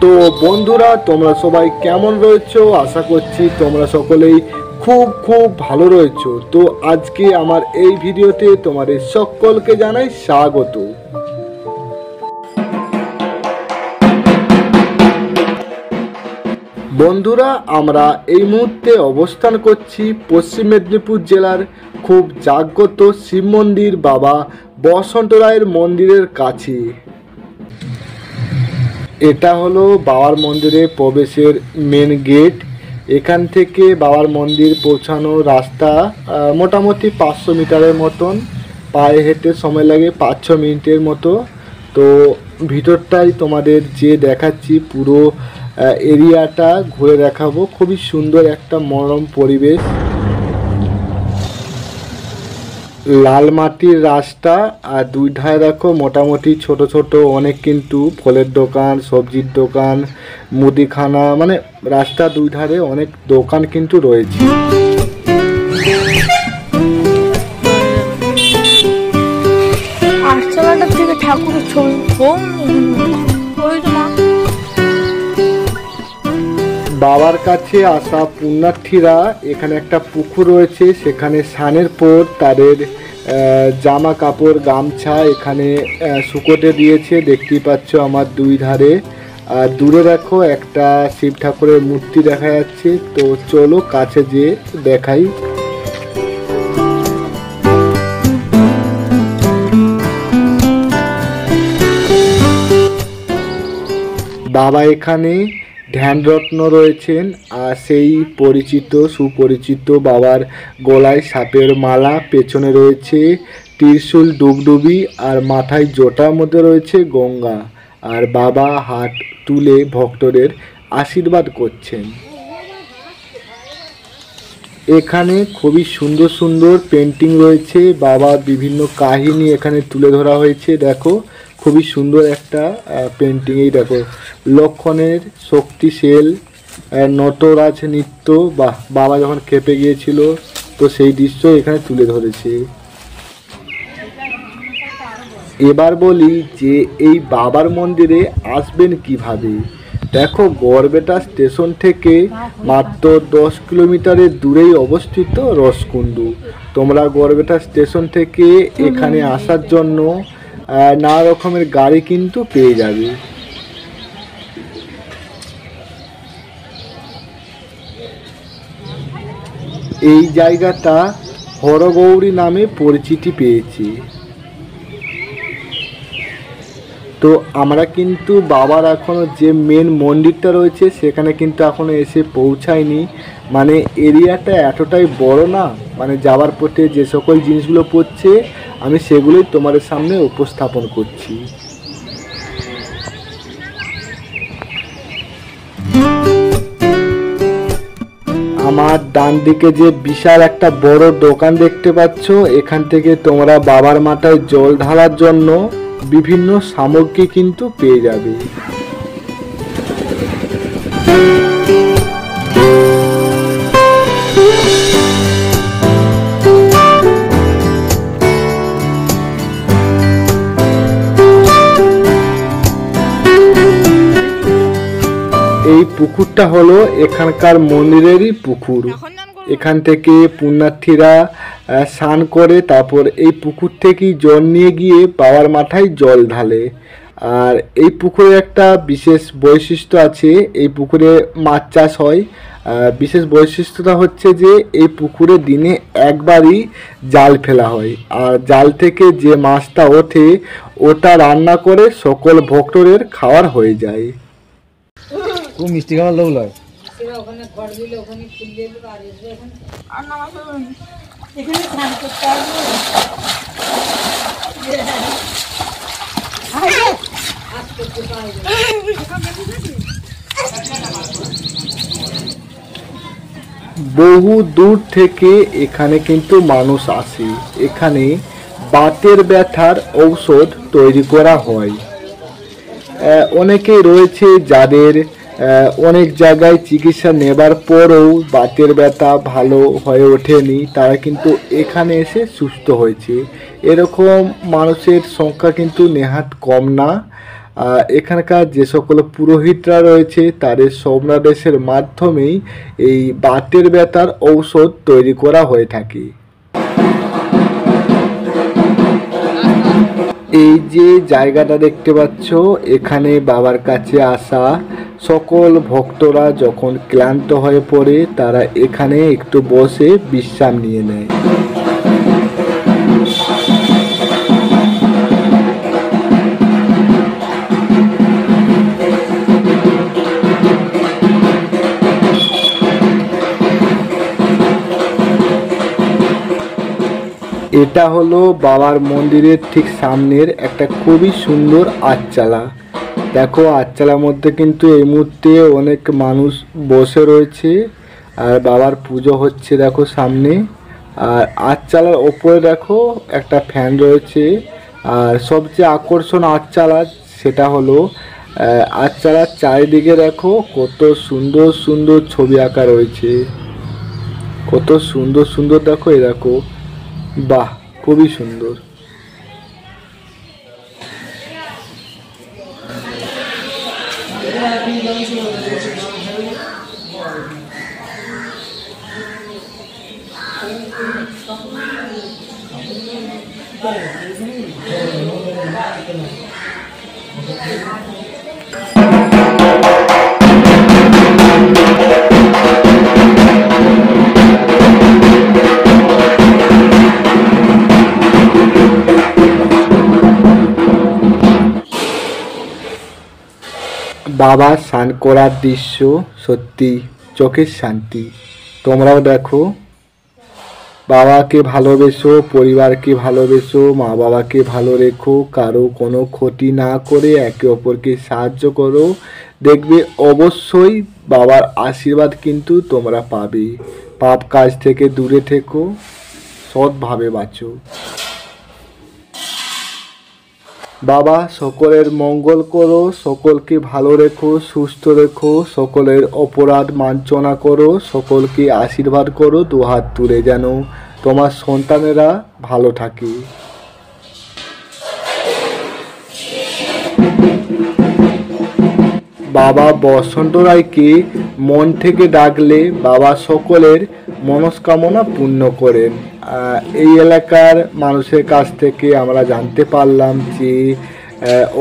তো বন্ধুরা, তোমরা সবাই কেমন রয়েছো? আশা করছি তোমরা সকলেই খুব খুব ভালো রয়েছো। তো আজকে আমার এই ভিডিওতে তোমাদের সকলকে জানাই স্বাগত। বন্ধুরা, আমরা এই মুহূর্তে অবস্থান করছি পশ্চিম মেদিনীপুর জেলার খুব জাগ্রত শিব মন্দির বাবা বসন্ত রায়ের মন্দিরের কাছে। এটা হলো বাবার মন্দিরে প্রবেশের মেন গেট। এখান থেকে বাবার মন্দির পৌঁছানোর রাস্তা মোটামুটি 500 মিটারের মতন, পায়ে হেঁটে সময় লাগে 5-6 মিনিটের মতো। তো ভিতরটাই তোমাদের যে দেখাচ্ছি, পুরো এরিয়াটা ঘুরে দেখাবো। খুবই সুন্দর একটা মনোরম পরিবেশ, লাল মাটির রাস্তা, আর দুই ধারে দেখো মোটামুটি ছোট ছোট অনেক কিন্তু ফলের দোকান, সবজির দোকান, মুদিখানা, মানে রাস্তা দুই ধারে অনেক দোকান কিন্তু রয়েছে। ঠাকুরের ছবি বাবার কাছে আসা পুণ্যার্থীরা এখানে একটা পুকুর রয়েছে, সেখানে স্নানের পর তাদের জামা কাপড় গামছা এখানে শুকোতে দিয়েছে। দেখতেই পাচ্ছ আমার দুই ধারে। আর দূরে দেখো একটা শিব ঠাকুরের মূর্তি দেখা যাচ্ছে। তো চলো কাছে যেয়ে দেখাই। বাবা এখানে ধ্যানরত্ন রয়েছেন, আর সেই পরিচিত সুপরিচিত বাবার গলায় সাপের মালা, পেছনে রয়েছে ত্রিশূল, ডুবডুবি, আর মাথায় জটার মধ্যে রয়েছে গঙ্গা। আর বাবা হাত তুলে ভক্তদের আশীর্বাদ করছেন। এখানে খুবই সুন্দর সুন্দর পেন্টিং রয়েছে, বাবার বিভিন্ন কাহিনী এখানে তুলে ধরা হয়েছে। দেখো খুবই সুন্দর একটা পেন্টিং। এই দেখো লক্ষণের শক্তিশীল নটরাজ নৃত্য, বাবা যখন খেপে গিয়েছিল, তো সেই দৃশ্য এখানে তুলে ধরেছে। এবার বলি যে এই বাবার মন্দিরে আসবেন কিভাবে। দেখো গড়বেতা স্টেশন থেকে মাত্র 10 কিলোমিটারের দূরেই অবস্থিত রসকুণ্ডু। তোমরা গড়বেতা স্টেশন থেকে এখানে আসার জন্য নানা রকমের গাড়ি কিন্তু পেয়ে যাবে। এই জায়গাটা হরগৌরী নামে পরিচিতি পেয়েছে। তো আমরা কিন্তু বাবার এখনো যে মেন মন্দিরটা রয়েছে সেখানে কিন্তু এখনো এসে পৌঁছায়নি। মানে এরিয়াটা এতটাই বড় না, মানে যাওয়ার পথে যে সকল জিনিসগুলো পড়ছে আমি সেগুলোই তোমাদের সামনে উপস্থাপন করছি। আমার ডান দিকে যে বিশাল একটা বড় দোকান দেখতে পাচ্ছ, এখান থেকে তোমরা বাবার মাথায় জল ঢালার জন্য বিভিন্ন সামগ্রী কিন্তু পেয়ে যাবে। এই পুকুরটা হলো এখানকার মন্দিরেরই পুকুর। এখান থেকে পুণ্যার্থীরা স্নান করে তারপর এই পুকুর থেকেই জল নিয়ে গিয়ে বাবার মাথায় জল ঢালে। আর এই পুকুরে একটা বিশেষ বৈশিষ্ট্য আছে, এই পুকুরে মাছ চাষ হয়। বিশেষ বৈশিষ্ট্যটা হচ্ছে যে এই পুকুরে দিনে একবারই জাল ফেলা হয়, আর জাল থেকে যে মাছটা ওঠে ওটা রান্না করে সকল ভক্তদের খাওয়ার হয়ে যায়। খুব মিষ্টি খাবার লোক লাগে। বহু দূর থেকে এখানে কিন্তু মানুষ আসে। এখানে বাতের ব্যথার ঔষধ তৈরি করা হয়। অনেকেই রয়েছে যাদের অনেক জায়গায় চিকিৎসা নেবার পরেও বাতের ব্যথা ভালো হয়ে ওঠেনি, তারা কিন্তু এখানে এসে সুস্থ হয়েছে। এরকম মানুষের সংখ্যা কিন্তু নেহাত কম না। এখানকার যে সকল পুরোহিতরা রয়েছে তাদের সোমনাদেশের মাধ্যমেই এই বাতের ব্যথার ঔষধ তৈরি করা হয়ে থাকে। এই যে জায়গাটা দেখতে পাচ্ছ, এখানে বাবার কাছে আসা সকল ভক্তরা যখন ক্লান্ত হয়ে পড়ে তারা এখানে একটু বসে বিশ্রাম নিয়ে নেয়। এটা হলো বাবার মন্দিরের ঠিক সামনের একটা খুবই সুন্দর আটচালা। দেখো আটচালার মধ্যে কিন্তু এই মুহূর্তে অনেক মানুষ বসে রয়েছে আর বাবার পুজো হচ্ছে দেখো সামনে। আর আটচালার ওপরে দেখো একটা ফ্যান রয়েছে। আর সবচেয়ে আকর্ষণ আটচালা সেটা হলো আটচালার চারিদিকে দেখো কত সুন্দর সুন্দর ছবি আঁকা রয়েছে, কত সুন্দর সুন্দর দেখো, এই দেখো, বাহ খুবই সুন্দর। বাবা স্নান করার দৃশ্য সত্যি চোখের শান্তি। তোমরাও দেখো, বাবাকে ভালোবেসো, পরিবারকে ভালোবেসো, মা বাবাকে ভালো রেখো, কারো কোনো ক্ষতি না করে একে অপরকে সাহায্য করো, দেখবে অবশ্যই বাবার আশীর্বাদ কিন্তু তোমরা পাবে। পাপ কাজ থেকে দূরে থেকো, সৎভাবে বাঁচো। বাবা সকলের মঙ্গল করো, সকলকে ভালো রেখো, সুস্থ রেখো, সকলের অপরাধ মার্জনা করো, সকলকে আশীর্বাদ করো দুহাত তুলে, যেন তোমার সন্তানেরা ভালো থাকে। বাবা বসন্ত রায়কে মন থেকে ডাকলে বাবা সকলের মনস্কামনা পূর্ণ করেন। এই এলাকার মানুষের কাছ থেকে আমরা জানতে পারলাম যে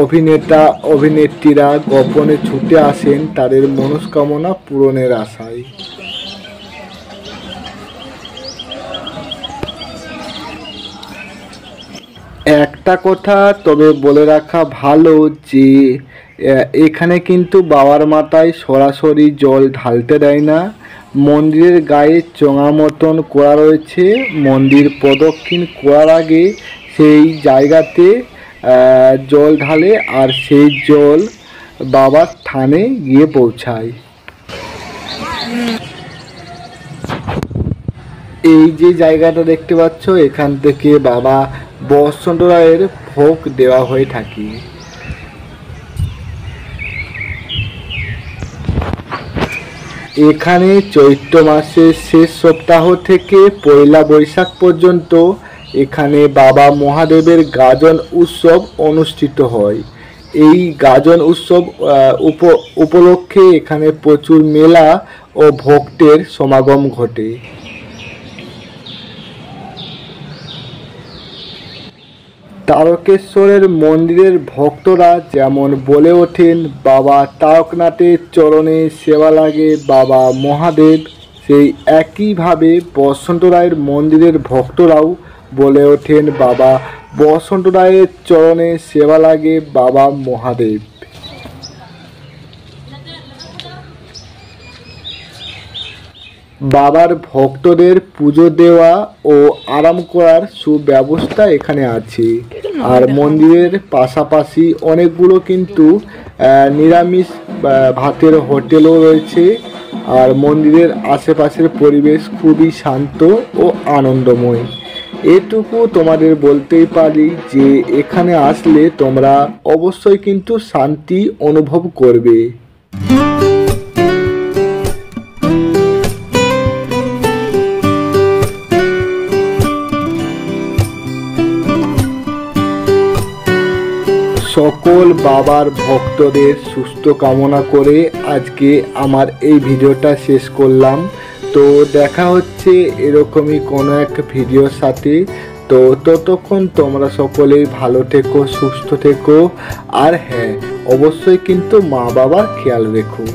অভিনেতা অভিনেত্রীরা গোপনে ছুটে আসেন তাদের মনস্কামনা পূরণের আশায়। একটা কথা তবে বলে রাখা ভালো যে এখানে কিন্তু বাবার মাথায় সরাসরি জল ঢালতে দেয় না। মন্দিরের গায়ে চোঙা মতন করা রয়েছে, মন্দির প্রদক্ষিণ করার আগে সেই জায়গাতে জল ঢালে আর সেই জল বাবার থানে গিয়ে পৌঁছায়। এই যে জায়গাটা দেখতে পাচ্ছ, এখান থেকে বাবা বসন্ত রায়ের ভোগ দেওয়া হয়ে থাকে। এখানে চৈত্র মাসের শেষ সপ্তাহ থেকে পয়লা বৈশাখ পর্যন্ত এখানে বাবা মহাদেবের গাজন উৎসব অনুষ্ঠিত হয়। এই গাজন উৎসব উপলক্ষে এখানে প্রচুর মেলা ও ভক্তের সমাগম ঘটে। তারকেশ্বরের মন্দিরের ভক্তরা যেমন বলে ওঠেন বাবা তারকনাথের চরণে সেবা লাগে বাবা মহাদেব, সেই একইভাবে বসন্ত রায়ের মন্দিরের ভক্তরাও বলে ওঠেন বাবা বসন্ত রায়ের চরণে সেবা লাগে বাবা মহাদেব। বাবার ভক্তদের পুজো দেওয়া ও আরাম করার সুব্যবস্থা এখানে আছে। আর মন্দিরের পাশাপাশি অনেকগুলো কিন্তু নিরামিষ ভাতের হোটেলও রয়েছে। আর মন্দিরের আশেপাশের পরিবেশ খুবই শান্ত ও আনন্দময়। এটুকু তোমাদের বলতেই পারি যে এখানে আসলে তোমরা অবশ্যই কিন্তু শান্তি অনুভব করবে। সকল বাবার ভক্তদের সুস্থ কামনা করে আজকে আমার এই ভিডিওটা শেষ করলাম। তো দেখা হচ্ছে এরকমই কোনো এক ভিডিওর সাথে। তো ততক্ষণ তোমরা সকলেই ভালো থেকো, সুস্থ থেকো, আর হ্যাঁ অবশ্যই কিন্তু মা বাবার খেয়াল রেখো।